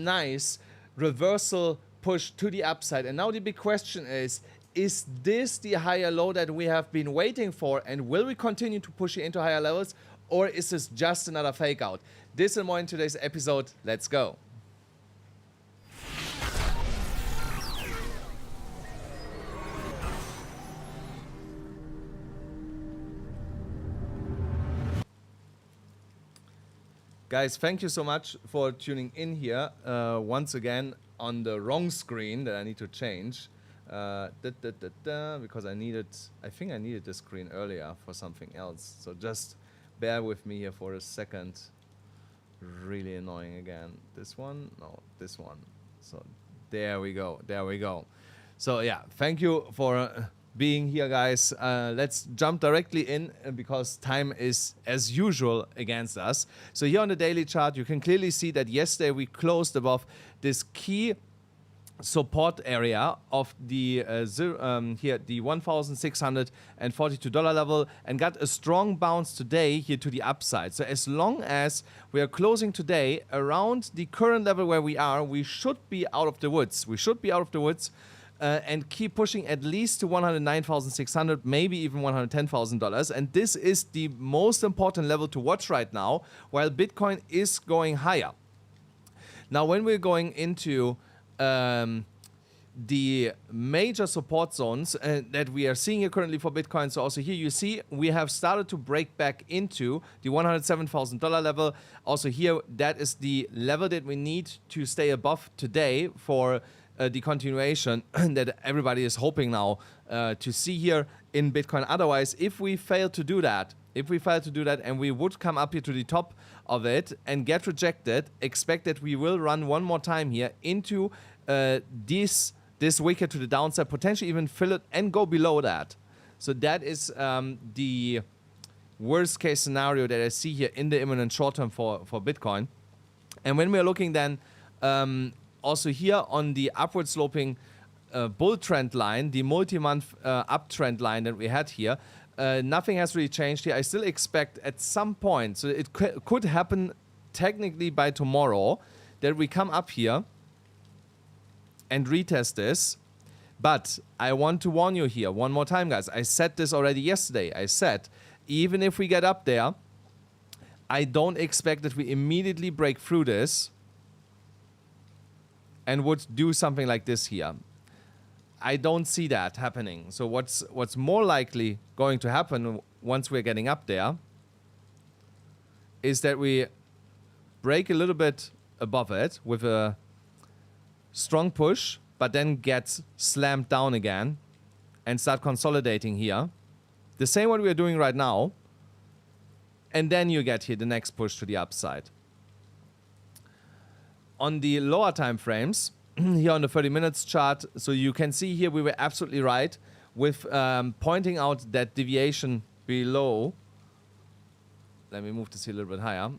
nice reversal push to the upside. And now the big question is this the higher low that we have been waiting for, and will we continue to push it into higher levels, or is this just another fake out? This and more in today's episode. Let's go. Guys, thank you so much for tuning in here. Once again, on the wrong screen that I need to change. Because I think I needed this screen earlier for something else. So just bear with me here for a second. Really annoying again. This one? No, this one. So there we go. There we go. So yeah, thank you for being here, guys. Let's jump directly in because time is, as usual, against us. So here on the daily chart, you can clearly see that yesterday we closed above this key support area of the here the $1,642 level, and got a strong bounce today here to the upside. So as long as we are closing today around the current level where we are, we should be out of the woods. We should be out of the woods. And keep pushing at least to $109,600, maybe even $110,000. And this is the most important level to watch right now, while Bitcoin is going higher. Now, when we're going into the major support zones that we are seeing here currently for Bitcoin, so also here you see we have started to break back into the $107,000 level. Also here, that is the level that we need to stay above today for the continuation that everybody is hoping now to see here in Bitcoin. Otherwise, if we fail to do that, and we would come up here to the top of it and get rejected, expect that we will run one more time here into this wicket to the downside, potentially even fill it and go below that. So that is the worst case scenario that I see here in the imminent short term for Bitcoin. And when we are looking then also here on the upward sloping bull trend line, the multi-month uptrend line that we had here, nothing has really changed here. I still expect at some point, so it could happen technically by tomorrow, that we come up here and retest this. But I want to warn you here one more time, guys. I said this already yesterday. I said, even if we get up there, I don't expect that we immediately break through this and would do something like this here. I don't see that happening. So what's more likely going to happen once we're getting up there is that we break a little bit above it with a strong push, but then get slammed down again and start consolidating here. The same what we are doing right now. And then you get here the next push to the upside. On the lower time frames, here on the 30 minutes chart, so you can see here we were absolutely right with pointing out that deviation below. Let me move this here a little bit higher.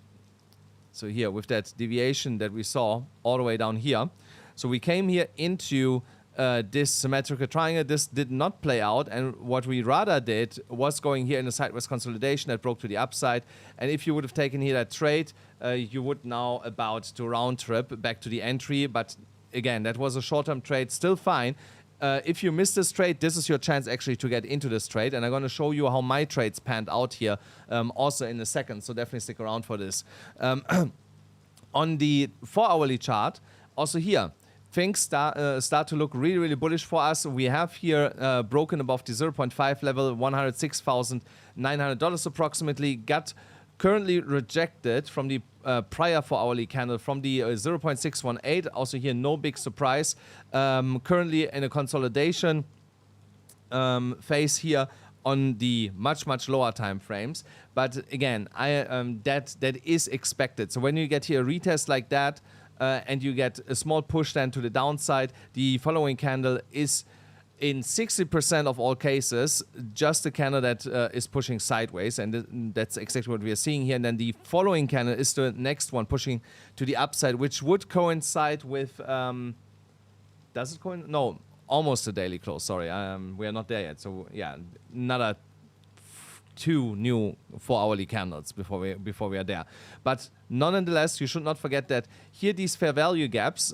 So here with that deviation that we saw all the way down here. So we came here into this symmetrical triangle. This did not play out, and what we rather did was going here in a sideways consolidation that broke to the upside. And if you would have taken here that trade, you would now about to round trip back to the entry. But again, that was a short-term trade, still fine. If you miss this trade, this is your chance actually to get into this trade, and I'm going to show you how my trades panned out here also in a second, so definitely stick around for this. On the 4-hourly chart, also here, things start to look really, really bullish for us. We have here broken above the 0.5 level, $106,900 approximately. Got currently rejected from the prior 4-hourly candle from the 0.618. Also here, no big surprise. Currently in a consolidation phase here on the much lower time frames. But again, that is expected. So when you get here a retest like that, and you get a small push then to the downside, the following candle is in 60% of all cases just a candle that is pushing sideways, and that's exactly what we are seeing here. And then the following candle is the next one pushing to the upside, which would coincide with does it coincide? No, almost a daily close. Sorry, we are not there yet. So yeah, another 2 new 4-hourly candles before we are there. But nonetheless, you should not forget that here these fair value gaps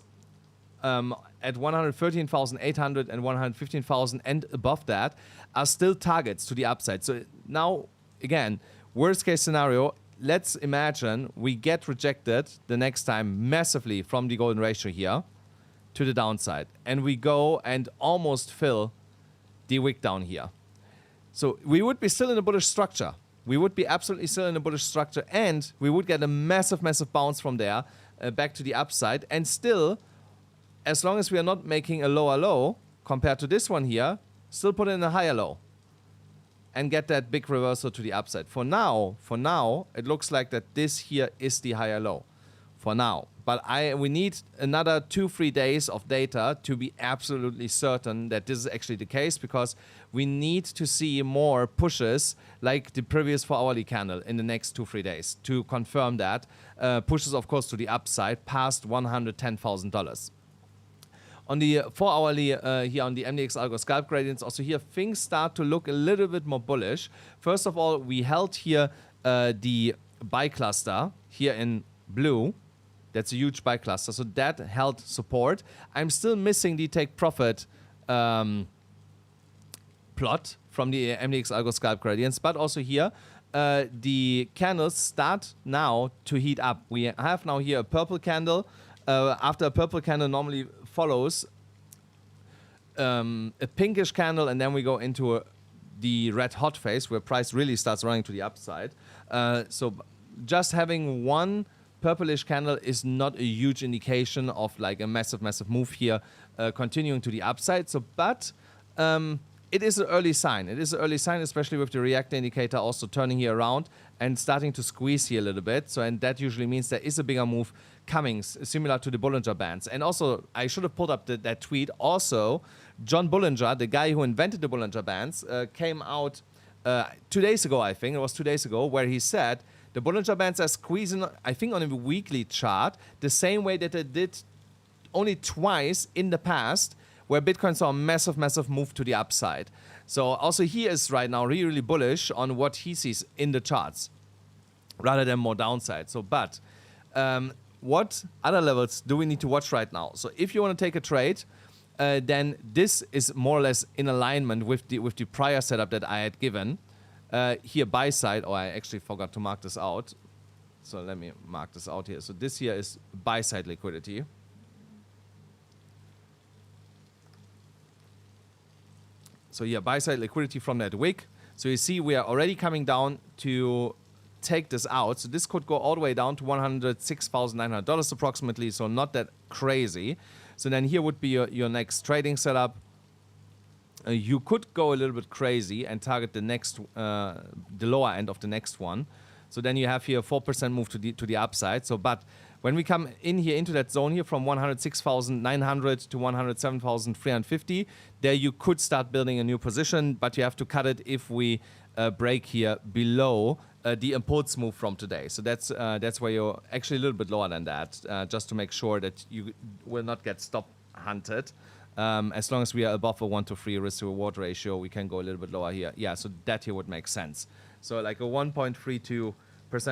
at 113,800 and 115,000 and above that are still targets to the upside. So now, again, worst case scenario, let's imagine we get rejected the next time massively from the golden ratio here to the downside, and we go and almost fill the wick down here. So we would be still in a bullish structure. We would be absolutely still in a bullish structure, and we would get a massive, massive bounce from there back to the upside. And still, as long as we are not making a lower low compared to this one here, still put in a higher low and get that big reversal to the upside. For now, it looks like that this here is the higher low. For now. But we need another 2-3 days of data to be absolutely certain that this is actually the case, because we need to see more pushes like the previous 4-hourly candle in the next 2-3 days to confirm that. Pushes, of course, to the upside past $110,000. On the 4-hourly here on the MDX Algo Scalp Gradients, also here things start to look a little bit more bullish. First of all, we held here the buy cluster here in blue. That's a huge buy cluster, so that held support. I'm still missing the take profit plot from the MDX Algo Scalp Gradients, but also here the candles start now to heat up. We have now here a purple candle. After a purple candle normally follows a pinkish candle, and then we go into the red hot phase where price really starts running to the upside. So just having one purplish candle is not a huge indication of like a massive, massive move here continuing to the upside. So, but it is an early sign. It is an early sign, especially with the reactor indicator also turning here around and starting to squeeze here a little bit. So, and that usually means there is a bigger move coming, similar to the Bollinger Bands. And also, I should have pulled up that tweet. Also, John Bollinger, the guy who invented the Bollinger Bands, came out 2 days ago, I think. It was 2 days ago, where he said the Bollinger Bands are squeezing, I think, on a weekly chart, the same way that they did only twice in the past, where Bitcoin saw a massive, massive move to the upside. So also he is right now really, really bullish on what he sees in the charts, rather than more downside. So, but what other levels do we need to watch right now? So if you want to take a trade, then this is more or less in alignment with the prior setup that I had given. Here buy side, I actually forgot to mark this out. So let me mark this out here. So this here is buy side liquidity. So here buy side liquidity from that wick. So you see we are already coming down to take this out. So this could go all the way down to $106,900 approximately. So not that crazy. So then here would be your next trading setup. You could go a little bit crazy and target the next, the lower end of the next one. So then you have here a 4% move to the upside. So, but when we come in here into that zone here from 106,900 to 107,350, there you could start building a new position, but you have to cut it if we break here below the impulse move from today. So that's where you're actually a little bit lower than that, just to make sure that you will not get stop hunted. As long as we are above a 1-to-3 risk to reward ratio, we can go a little bit lower here. Yeah, so that here would make sense. So like a 1.32%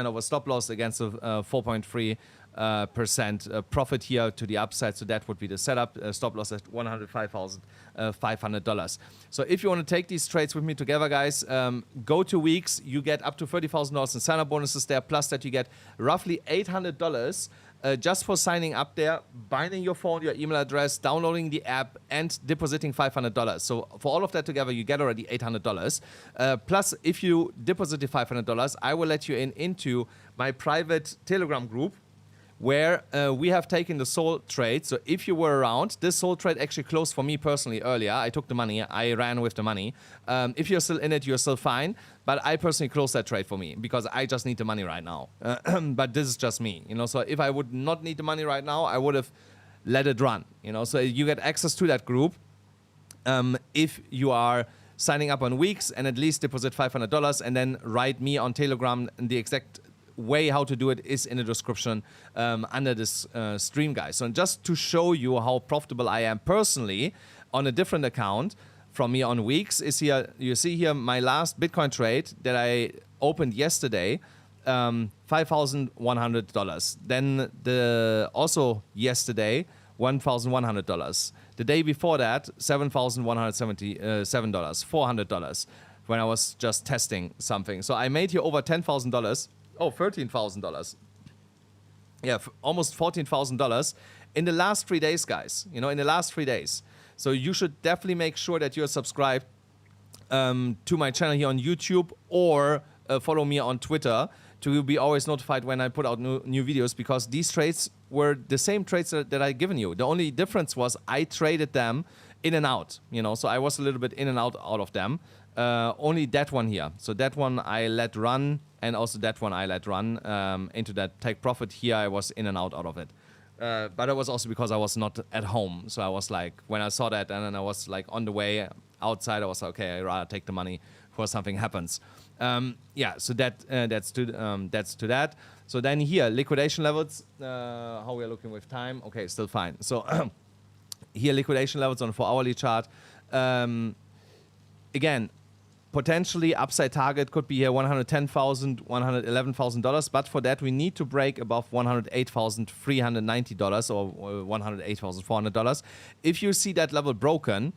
of a stop loss against a 4.3% profit here to the upside. So that would be the setup. Stop loss at $105,500. So if you want to take these trades with me together, guys, go to Weex. You get up to $30,000 in sign-up bonuses there. Plus that you get roughly $800 just for signing up there, binding your phone, your email address, downloading the app, and depositing $500. So for all of that together, you get already $800. Plus, if you deposit the $500, I will let you into my private Telegram group, where we have taken the Sol trade. So if you were around, this Sol trade actually closed for me personally earlier. I took the money, I ran with the money. If you're still in it, you're still fine. But I personally closed that trade for me because I just need the money right now. But this is just me, you know. So if I would not need the money right now, I would have let it run, you know. So you get access to that group if you are signing up on Weex and at least deposit $500 and then write me on Telegram. The exact way how to do it is in the description under this stream, guys. So just to show you how profitable I am personally on a different account from me on Weex is here. You see here my last Bitcoin trade that I opened yesterday, $5,100. Then also yesterday, $1,100. The day before that, $7,177, $400 when I was just testing something. So I made here over $10,000. Oh, $13,000. Yeah, almost $14,000 in the last 3 days, guys. You know, in the last 3 days. So you should definitely make sure that you're subscribed to my channel here on YouTube, or follow me on Twitter to be always notified when I put out new videos, because these trades were the same trades that I given you. The only difference was I traded them in and out, you know, so I was a little bit in and out of them. Only that one here. So that one I let run, and also that one I let run into that take profit. Here I was in and out of it. But it was also because I was not at home. So I was like, when I saw that and then I was like on the way outside, I was like, okay, I'd rather take the money before something happens. Yeah, so that's to that. So then here, liquidation levels, how we are looking with time. Okay, still fine. So here, liquidation levels on a 4-hourly chart. Again, potentially upside target could be here $110,000, $111,000, but for that we need to break above $108,390 or $108,400. If you see that level broken,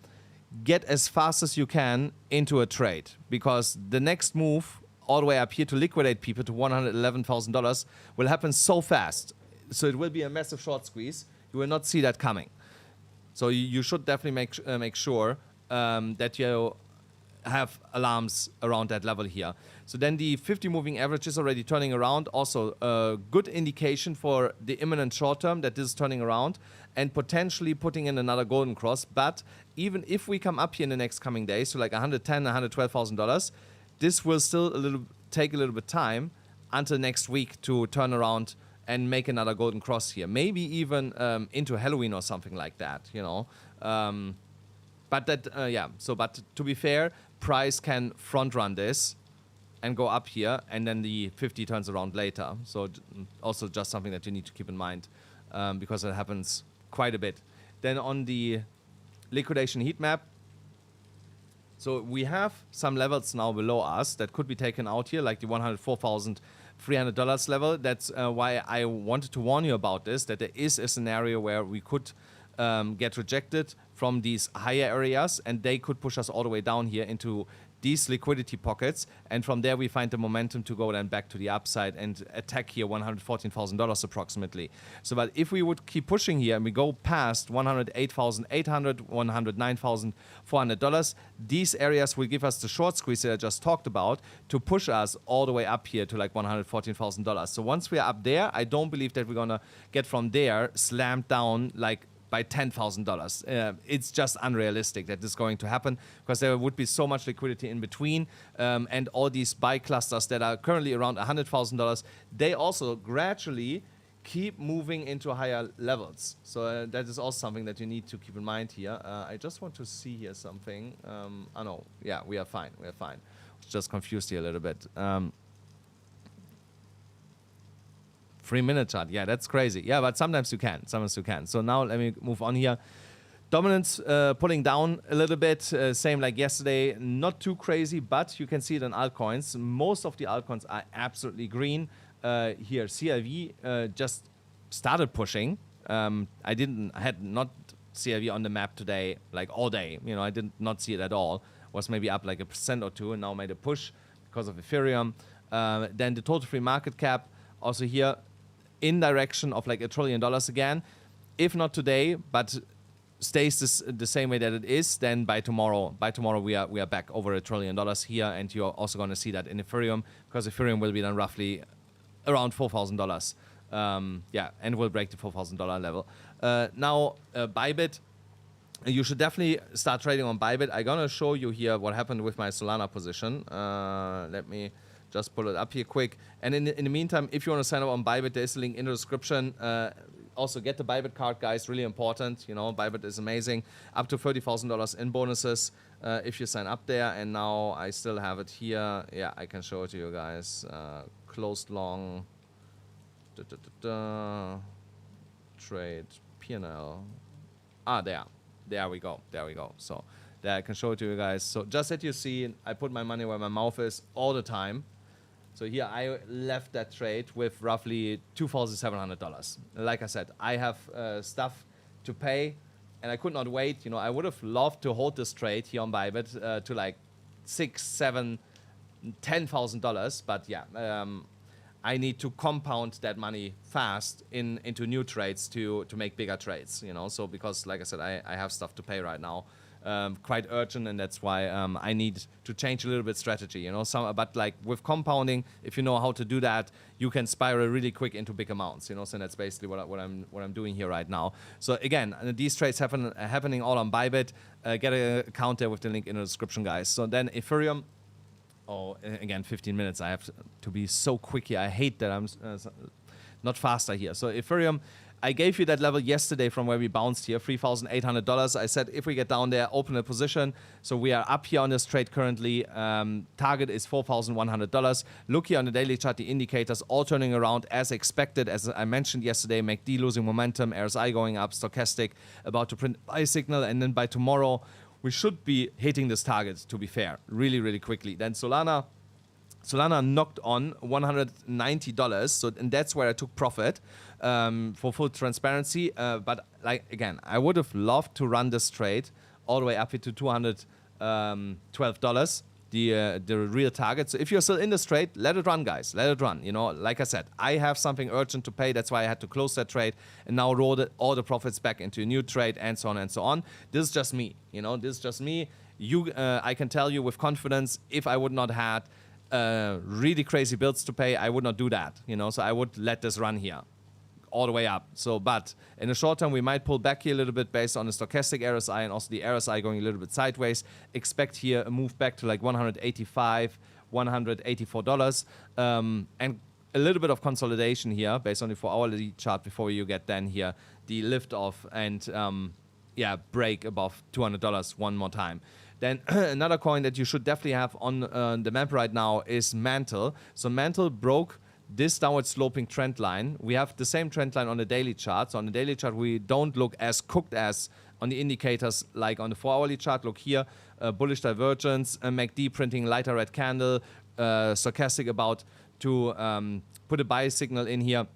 get as fast as you can into a trade, because the next move all the way up here to liquidate people to $111,000 will happen so fast. So it will be a massive short squeeze. You will not see that coming. So you should definitely make sure that you have alarms around that level here. So then the 50 moving average is already turning around. Also a good indication for the imminent short term that this is turning around and potentially putting in another golden cross. But even if we come up here in the next coming days, so like $110,000, $112,000, this will still take a little bit time until next week to turn around and make another golden cross here. Maybe even into Halloween or something like that, you know. But that, yeah, so but to be fair, price can front run this and go up here, and then the 50 turns around later. So also just something that you need to keep in mind, because it happens quite a bit. Then on the liquidation heat map, so we have some levels now below us that could be taken out here, like the $104,300 level. That's why I wanted to warn you about this, that there is a scenario where we could get rejected from these higher areas, and they could push us all the way down here into these liquidity pockets, and from there we find the momentum to go then back to the upside and attack here $114,000 approximately. So but if we would keep pushing here and we go past $108,800, $109,400, these areas will give us the short squeeze that I just talked about to push us all the way up here to like $114,000. So once we are up there, I don't believe that we're gonna get from there slammed down like by $10,000. It's just unrealistic that this is going to happen, because there would be so much liquidity in between, and all these buy clusters that are currently around $100,000, they also gradually keep moving into higher levels. So that is also something that you need to keep in mind here. I just want to see here something. Oh no, yeah, we are fine. We are fine. Just confused here a little bit. 3-minute chart, yeah, that's crazy. Yeah, but sometimes you can, So now let me move on here. Dominance pulling down a little bit, same like yesterday, not too crazy, but you can see it in altcoins. Most of the altcoins are absolutely green. Here, CLV just started pushing. I had not CLV on the map today, like all day. You know, I did not see it at all. Was maybe up like 1% or 2%, and now made a push because of Ethereum. Then the total free market cap, also here, in direction of like $1 trillion again. If not today, but stays the same way that it is, then by tomorrow we are back over $1 trillion here, and you're also going to see that in Ethereum, because Ethereum will be then roughly around $4,000. Yeah, and will break the $4,000 level. Now, Bybit, you should definitely start trading on Bybit. I'm going to show you here what happened with my Solana position. Let me just pull it up here quick. And in the meantime, if you want to sign up on Bybit, there's a link in the description. Also, get the Bybit card, guys. Really important. You know, Bybit is amazing. Up to $30,000 in bonuses if you sign up there. And now I still have it here. Yeah, I can show it to you guys. Closed long. Trade P&L. There we go. So that I can show it to you guys. So just that you see, I put my money where my mouth is all the time. So here I left that trade with roughly $2,700. Like I said, I have stuff to pay, and I could not wait. You know, I would have loved to hold this trade here on Bybit to like $6,000, $7,000, $10,000, but yeah, I need to compound that money fast into new trades to make bigger trades. You know, so because like I said, I have stuff to pay right now. Quite urgent, and that's why I need to change a little bit strategy, you know. But like with compounding, if you know how to do that, you can spiral really quick into big amounts, you know. So that's basically what I'm doing here right now. So again, these trades happening all on Bybit. Get an account there with the link in the description, guys. So then Ethereum. Oh, again, 15 minutes. I have to be so quick here. I hate that I'm not faster here. So Ethereum. I gave you that level yesterday from where we bounced here, $3,800. I said if we get down there, open a position. So we are up here on this trade currently. Target is $4,100. Look here on the daily chart, the indicators all turning around as expected. As I mentioned yesterday, MACD losing momentum, RSI going up, stochastic about to print buy signal, and then by tomorrow we should be hitting this target, to be fair, really, really quickly. Then Solana knocked on $190, so and that's where I took profit for full transparency. But like again, I would have loved to run this trade all the way up to $212, the real target. So if you're still in this trade, let it run, guys. Let it run. You know, like I said, I have something urgent to pay. That's why I had to close that trade and now roll all the profits back into a new trade and so on and so on. This is just me. You know, this is just me. I can tell you with confidence, if I would not had really crazy bills to pay, I would not do that, you know, so I would let this run here all the way up. So, but in the short term, we might pull back here a little bit based on the stochastic RSI and also the RSI going a little bit sideways. Expect here a move back to like $185, $184, and a little bit of consolidation here based on the 4-hourly chart before you get then here the lift off and yeah, break above $200 one more time. Then another coin that you should definitely have on the map right now is Mantle. So Mantle broke this downward sloping trend line. We have the same trend line on the daily chart. So on the daily chart, we don't look as cooked as on the indicators like on the 4-hourly chart. Look here, bullish divergence, MACD printing lighter red candle, stochastic about to put a buy signal in here.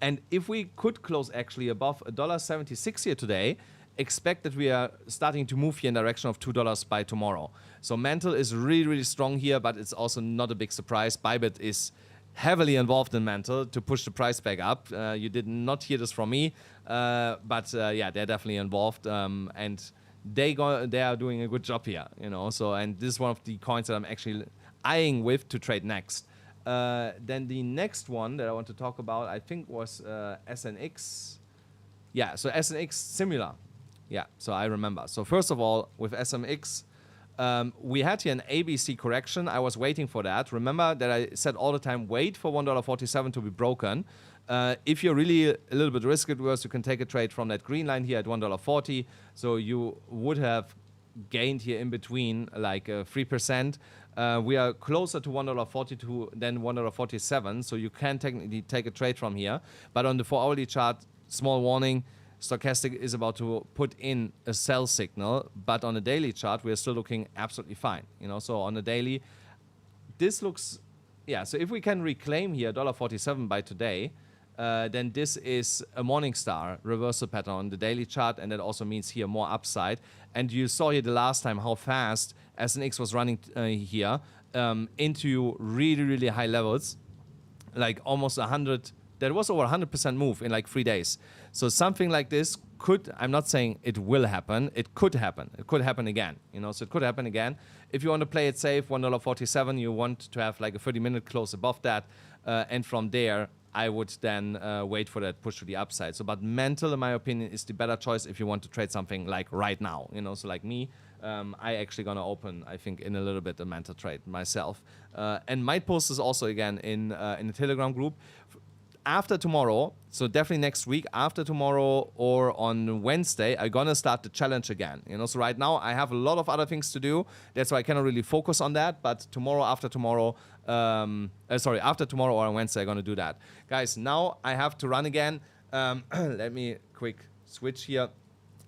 And if we could close actually above $1.76 here today, expect that we are starting to move here in the direction of $2 by tomorrow. So Mantle is really, really strong here, but it's also not a big surprise. Bybit is heavily involved in Mantle to push the price back up. You did not hear this from me, but yeah, they're definitely involved, and they are doing a good job here, you know. So, and this is one of the coins that I'm actually eyeing with to trade next. Then the next one that I want to talk about, I think, was SNX. Yeah, so SNX similar. Yeah, so I remember. So first of all, with SMX, we had here an ABC correction. I was waiting for that. Remember that I said all the time, wait for $1.47 to be broken. If you're really a little bit risk adverse, you can take a trade from that green line here at $1.40. So you would have gained here in between like 3%. We are closer to $1.42 than $1.47. So you can technically take a trade from here. But on the 4-hourly chart, small warning, stochastic is about to put in a sell signal, but on the daily chart we are still looking absolutely fine, you know. So on the daily, this looks, yeah, so if we can reclaim here $1.47 by today, then this is a Morningstar reversal pattern on the daily chart, and that also means here more upside. And you saw here the last time how fast SNX was running here into really, really high levels, like almost 100. There was over 100% move in like 3 days. So something like this could, I'm not saying it will happen, it could happen. It could happen again, you know, so it could happen again. If you want to play it safe, $1.47, you want to have like a 30-minute close above that. And from there, I would then wait for that push to the upside. So, but Mantle, in my opinion, is the better choice if you want to trade something like right now, you know, so like me. I actually gonna open, I think, in a little bit a Mantle trade myself. And might post this also again in the Telegram group. After tomorrow, so definitely next week, after tomorrow or on Wednesday, I'm gonna start the challenge again. You know, so right now I have a lot of other things to do. That's why I cannot really focus on that. But tomorrow, after tomorrow or on Wednesday, I'm gonna do that. Guys, now I have to run again. Let me quick switch here.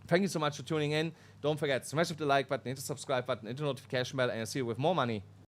Thank you so much for tuning in. Don't forget, smash up the like button, hit the subscribe button, hit the notification bell, and I'll see you with more money